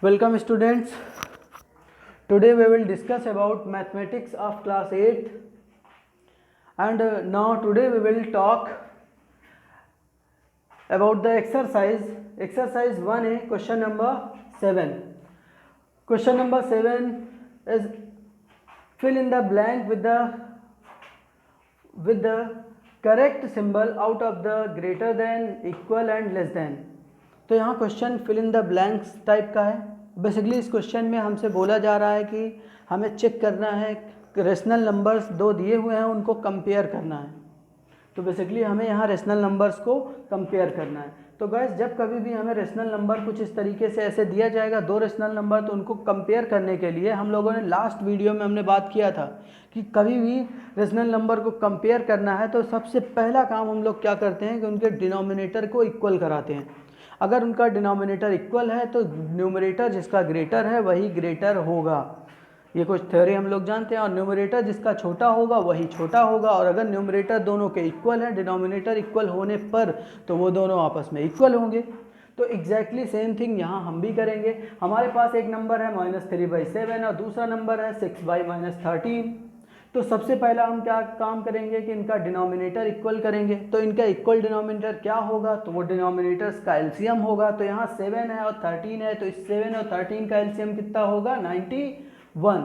Welcome students. Today we will discuss about mathematics of class 8 and now today we will talk about the exercise 1A question number 7. Question number 7 is fill in the blank with the correct symbol out of the greater than, equal and less than. तो यहाँ question fill in the blanks type का है. Basically इस question में हमसे बोला जा रहा है कि हमें चेक करना है रेशनल नंबर्स दो दिए हुए हैं उनको कंपेयर करना है. तो बेसिकली हमें यहाँ रेशनल नंबर्स को कंपेयर करना है. तो गाइस जब कभी भी हमें रेशनल नंबर कुछ इस तरीके से ऐसे दिया जाएगा दो रेशनल नंबर, तो उनको कंपेयर करने के लिए हम लोगों ने लास्ट वीडियो में हमने बात किया था कि कभी भी रेशनल नंबर को कंपेयर करना है तो सबसे पहला काम हम लोग क्या करते हैं कि उनके डिनोमिनेटर को इक्वल कराते हैं. अगर उनका डिनोमिनेटर इक्वल है तो न्यूमरेटर जिसका ग्रेटर है वही ग्रेटर होगा. ये कुछ थ्योरी हम लोग जानते हैं. और न्यूमरेटर जिसका छोटा होगा वही छोटा होगा. और अगर न्यूमरेटर दोनों के इक्वल है, डिनोमिनेटर इक्वल होने पर तो वो दोनों आपस में इक्वल होंगे. तो एग्जैक्टली सेम थिंग यहाँ हम भी करेंगे. हमारे पास एक नंबर है -3/7 और दूसरा नंबर है 6/-13. तो सबसे पहला हम क्या काम करेंगे कि इनका डिनोमिनेटर इक्वल करेंगे. तो इनका इक्वल डिनोमिनेटर क्या होगा, तो वो डिनोमिनेटर्स का एलसीएम होगा. तो यहाँ 7 है और 13 है, तो इस 7 और 13 का एलसीएम कितना होगा 91.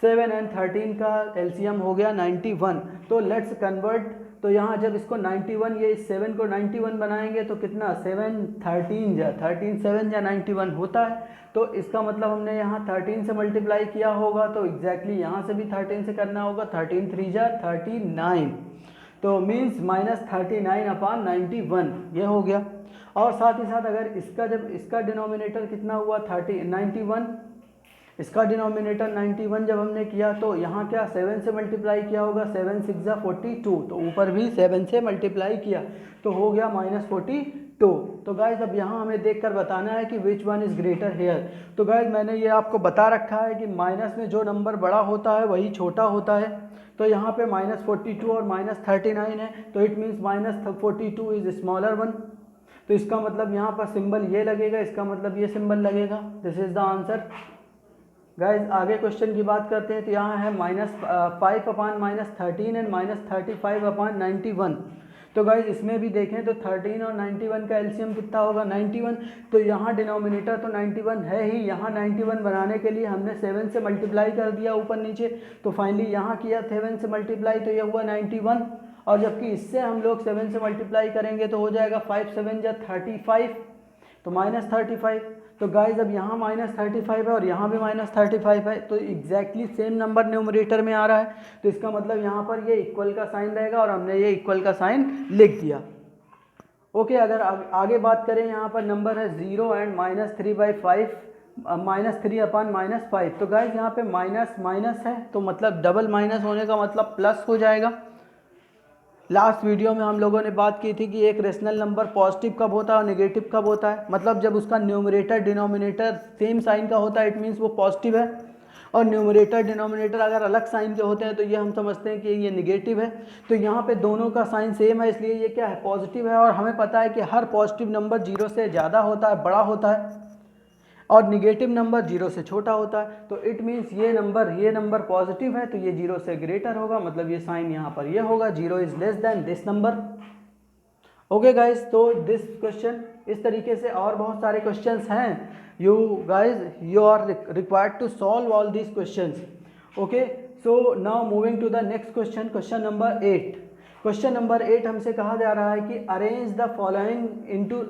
7 एंड 13 का एलसीएम हो गया 91. तो लेट्स कन्वर्ट. तो यहाँ जब इसको 91 ये इस 7 को 91 बनाएंगे तो कितना 7 13 7 या 91 होता है. तो इसका मतलब हमने यहाँ 13 से मल्टीप्लाई किया होगा. तो एग्जैक्टली यहाँ से भी 13 से करना होगा. 13 3 39. तो मीन्स -39/91 ये हो गया. और साथ ही साथ अगर इसका डिनोमिनेटर कितना हुआ 91, इसका डिनोमिनेटर 91 जब हमने किया तो यहाँ क्या 7 से मल्टीप्लाई किया होगा. 7 6 42. तो ऊपर भी 7 से मल्टीप्लाई किया तो हो गया -42. तो गाइज अब यहाँ हमें देखकर बताना है कि which one is greater here. तो गाइज मैंने ये आपको बता रखा है कि माइनस में जो नंबर बड़ा होता है वही छोटा होता है. तो यहाँ पे -42 और -39 है. तो it means -42 is smaller one. तो इसका मतलब यहाँ पर सिंबल ये लगेगा, इसका मतलब ये सिंबल लगेगा. This is the answer. Guys आगे क्वेश्चन की बात करते हैं. तो यहाँ है -5/-13 एंड -35/91. तो गाइज इसमें भी देखें तो 13 और 91 का एलसीएम कितना होगा 91. तो यहाँ डिनोमिनेटर तो 91 है ही. यहाँ 91 बनाने के लिए हमने 7 से मल्टीप्लाई कर दिया ऊपर नीचे. तो फाइनली यहाँ किया 7 से मल्टीप्लाई तो ये हुआ 91. और जबकि इससे हम लोग 7 से मल्टीप्लाई करेंगे तो हो जाएगा 5 7 या 35. तो -35. तो गाइज अब यहाँ -35 है और यहाँ भी -35 है. तो एग्जैक्टली सेम नंबर न्यूमरेटर में आ रहा है. तो इसका मतलब यहाँ पर ये इक्वल का साइन रहेगा और हमने ये इक्वल का साइन लिख दिया. ओके. अगर आगे बात करें यहाँ पर नंबर है 0 एंड -3/5 -3/-5. तो गाइज यहाँ पे माइनस है तो मतलब डबल माइनस होने का मतलब प्लस हो जाएगा. लास्ट वीडियो में हम लोगों ने बात की थी कि एक रेशनल नंबर पॉजिटिव कब होता है और नेगेटिव कब होता है. मतलब जब उसका न्यूमरेटर डिनोमिनेटर सेम साइन का होता है इट मीन्स वो पॉजिटिव है. और न्यूमरेटर डिनोमिनेटर अगर अलग साइन के होते हैं तो ये हम समझते हैं कि ये नेगेटिव है. तो यहाँ पे दोनों का साइन सेम है इसलिए ये क्या है पॉजिटिव है. और हमें पता है कि हर पॉजिटिव नंबर 0 से ज़्यादा होता है, बड़ा होता है. और निगेटिव नंबर 0 से छोटा होता है. तो इट मीन्स ये नंबर पॉजिटिव है तो ये 0 से ग्रेटर होगा. मतलब ये साइन यहाँ पर ये होगा 0 is less than this number. Okay guys. तो दिस क्वेश्चन इस तरीके से और बहुत सारे क्वेश्चंस हैं. You are required to solve all these questions. Okay. So now moving to the next question. Question number 8. Question number 8 हमसे कहा जा रहा है कि arrange the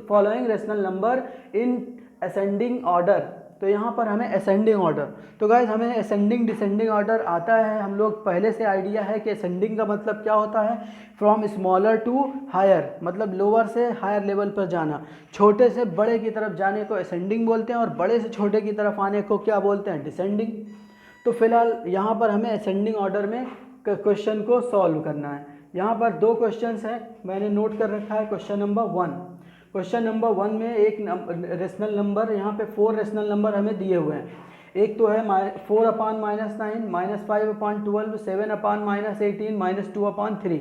following rational number in ascending order. तो यहाँ पर हमें असेंडिंग ऑर्डर. तो गाइज हमें असेंडिंग डिसेंडिंग ऑर्डर आता है. हम लोग पहले से आइडिया है कि असेंडिंग का मतलब क्या होता है फ्रॉम स्मॉलर टू हायर. मतलब लोअर से हायर लेवल पर जाना. छोटे से बड़े की तरफ जाने को असेंडिंग बोलते हैं और बड़े से छोटे की तरफ आने को क्या बोलते हैं डिसेंडिंग. तो फिलहाल यहाँ पर हमें असेंडिंग ऑर्डर में क्वेश्चन को सॉल्व करना है. यहाँ पर दो क्वेश्चन हैं मैंने नोट कर रखा है. क्वेश्चन नंबर 1 में एक रेशनल नंबर यहाँ पे 4 रेशनल नंबर हमें दिए हुए हैं. एक तो है 4/-9 -5/12 7/-18 -2/3.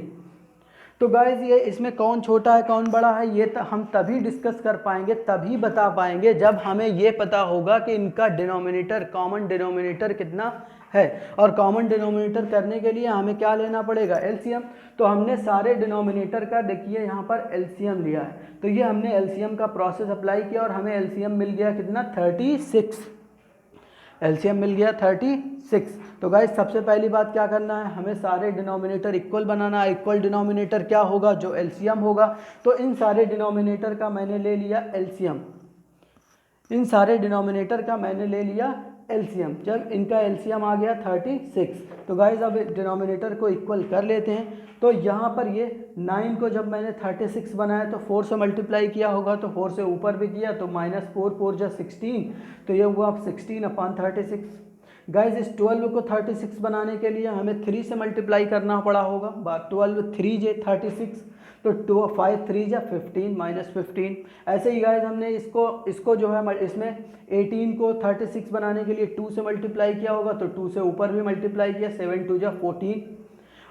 तो गाइज ये इसमें कौन छोटा है कौन बड़ा है ये हम तभी डिस्कस कर पाएंगे, तभी बता पाएंगे जब हमें ये पता होगा कि इनका डिनोमिनेटर, कॉमन डिनोमिनेटर कितना है। और कॉमन डिनोमिनेटर करने के लिए हमें क्या लेना पड़ेगा, एलसीएम। तो हमने सारे डिनोमिनेटर का देखिए यहाँ पर एलसीएम लिया है, तो ये हमने एलसीएम का प्रोसेस अप्लाई किया और हमें एलसीएम मिल गया कितना, 36। एलसीएम मिल गया 36। तो गाइस सबसे पहली बात क्या करना है, हमें सारे डिनोमिनेटर इक्वल बनाना है। इक्वल डिनोमिनेटर क्या होगा, जो एलसीएम होगा। तो इन सारे डिनोमिनेटर का मैंने ले लिया एलसीएम, इन सारे डिनोमिनेटर का मैंने ले लिया एलसीएम। जब इनका एलसीएम आ गया 36, तो गाइज अब डिनोमिनेटर को इक्वल कर लेते हैं। तो यहाँ पर ये 9 को जब मैंने 36 बनाया तो 4 से मल्टीप्लाई किया होगा, तो 4 से ऊपर भी किया तो -4 4 जा 16, तो ये हुआ 16/36। गाइज इस 12 को 36 बनाने के लिए हमें 3 से मल्टीप्लाई करना पड़ा होगा। 12 3 जे 36, तो 5 3 जा 15 -15। ऐसे ही गाइज हमने इसको जो है इसमें 18 को 36 बनाने के लिए 2 से मल्टीप्लाई किया होगा, तो 2 से ऊपर भी मल्टीप्लाई किया, 7 2 जा 14।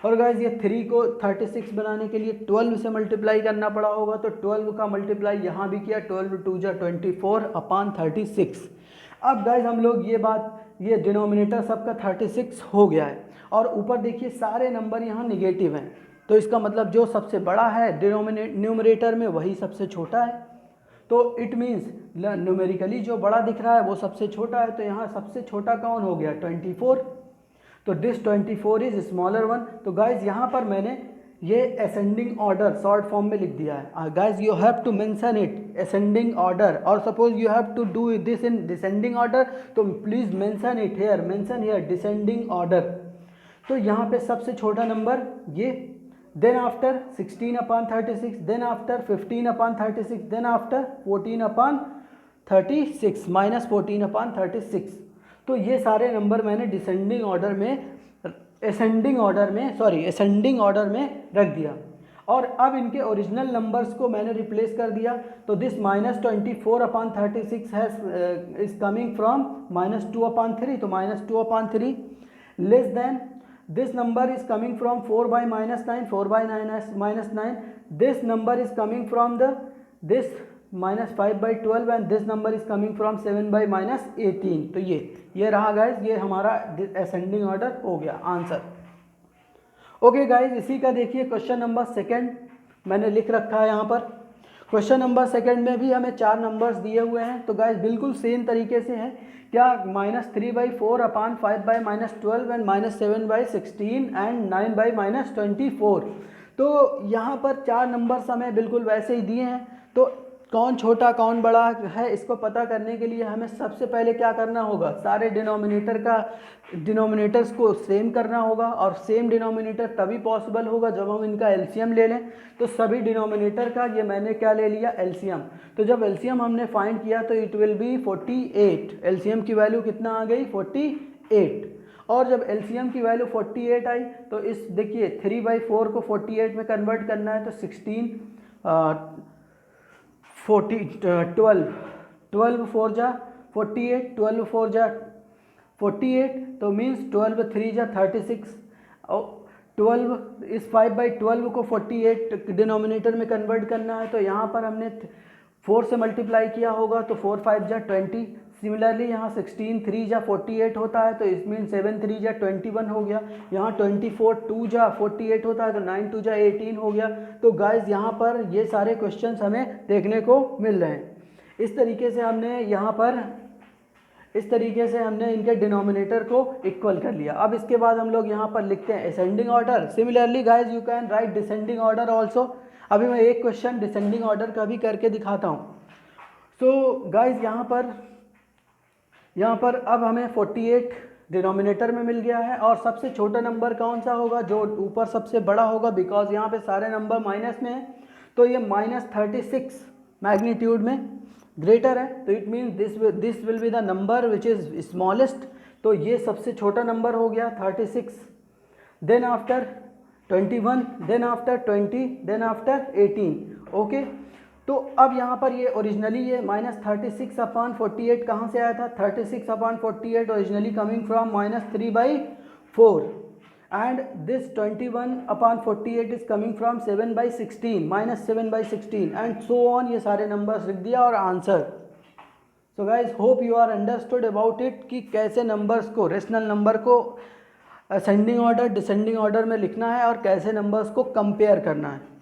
और गाइज ये 3 को 36 बनाने के लिए 12 से मल्टीप्लाई करना पड़ा होगा, तो 12 का मल्टीप्लाई यहाँ भी किया, 12 2 जा 24/36। अब गाइज हम लोग ये डिनोमिनेटर सबका 36 हो गया है, और ऊपर देखिए सारे नंबर यहाँ निगेटिव हैं, तो इसका मतलब जो सबसे बड़ा है न्यूमरेटर में वही सबसे छोटा है। तो इट मीन्स न्यूमेरिकली जो बड़ा दिख रहा है वो सबसे छोटा है, तो यहाँ सबसे छोटा कौन हो गया, 24। तो दिस 24 इज स्मॉलर वन। तो गाइज यहाँ पर मैंने ये असेंडिंग ऑर्डर शॉर्ट फॉर्म में लिख दिया है। Guys you have to mention it ascending order, और suppose you have to do this in descending order, तो please mention it here, mention here descending order. तो यहाँ पे सबसे छोटा नंबर ये, then after 16/36, then after 15/36, then after 14/36 -14/36। तो ये सारे नंबर मैंने असेंडिंग ऑर्डर में रख दिया, और अब इनके ओरिजिनल नंबर्स को मैंने रिप्लेस कर दिया। तो दिस -24/36 इज कमिंग फ्रॉम -2/3, तो -2/3 less than this number is coming from 4/9, 4/9. This number is coming from this -5/12, and this number is coming from 7/-18। तो ये रहा गाइज, ये हमारा असेंडिंग ऑर्डर हो गया आंसर। ओके गाइज, इसी का देखिए क्वेश्चन नंबर 2 मैंने लिख रखा है यहाँ पर। क्वेश्चन नंबर 2 में भी हमें 4 नंबर्स दिए हुए हैं, तो गाइज बिल्कुल सेम तरीके से है। क्या, -3/4/5/-12 एंड -7/16 एंड 9/-24। तो यहाँ पर 4 नंबर्स हमें बिल्कुल वैसे ही दिए हैं। तो कौन छोटा कौन बड़ा है इसको पता करने के लिए हमें सबसे पहले क्या करना होगा, सारे डिनोमिनेटर्स को सेम करना होगा, और सेम डिनोमिनेटर तभी पॉसिबल होगा जब हम इनका एलसीएम ले लें। तो सभी डिनोमिनेटर का ये मैंने क्या ले लिया, एलसीएम। तो जब एलसीएम हमने फाइंड किया तो इट विल बी 48। एलसीएम की वैल्यू कितना आ गई, 48। और जब एलसीएम की वैल्यू 48 आई तो इस देखिए 3/4 को 48 में कन्वर्ट करना है, तो 12 4 जा 48, 12 4 जा 48, तो मीन्स 12 3 जा 36, और 12 इस 5/12 को 48 डिनोमिनेटर में कन्वर्ट करना है, तो यहाँ पर हमने 4 से मल्टीप्लाई किया होगा, तो 4 5 जा 20। सिमिलरली यहाँ 16 3 जा 48 होता है, तो इस मीन 7 3 जा 21 हो गया। यहाँ 24 2 जा 48 होता है, तो 9 2 जा 18 हो गया। तो गाइज यहाँ पर ये सारे क्वेश्चंस हमें देखने को मिल रहे हैं। इस तरीके से हमने इनके डिनोमिनेटर को इक्वल कर लिया। अब इसके बाद हम लोग यहाँ पर लिखते हैं ascending order. Similarly guys you can write descending order also. अभी मैं एक क्वेश्चन डिसेंडिंग ऑर्डर का भी करके दिखाता हूँ। सो गाइज यहाँ पर अब हमें 48 डिनोमिनेटर में मिल गया है, और सबसे छोटा नंबर कौन सा होगा, जो ऊपर सबसे बड़ा होगा, बिकॉज यहाँ पे सारे नंबर माइनस में है, तो ये -36 मैग्नीट्यूड में ग्रेटर है, तो it means this will be the number which is smallest. तो ये सबसे छोटा नंबर हो गया 36, then after 21, then after 20, then after 18। Okay, तो अब यहाँ पर ये ओरिजिनली ये -36/48 कहाँ से आया था, 36/48 originally coming from -3/4। And this 21/48 is coming from 7/16 -7/16 and so on, ये सारे नंबर्स लिख दिया और answer. So guys hope you are understood about it कि कैसे नंबर्स को, रेशनल नंबर को असेंडिंग ऑर्डर डिसेंडिंग ऑर्डर में लिखना है और कैसे नंबर्स को कंपेयर करना है।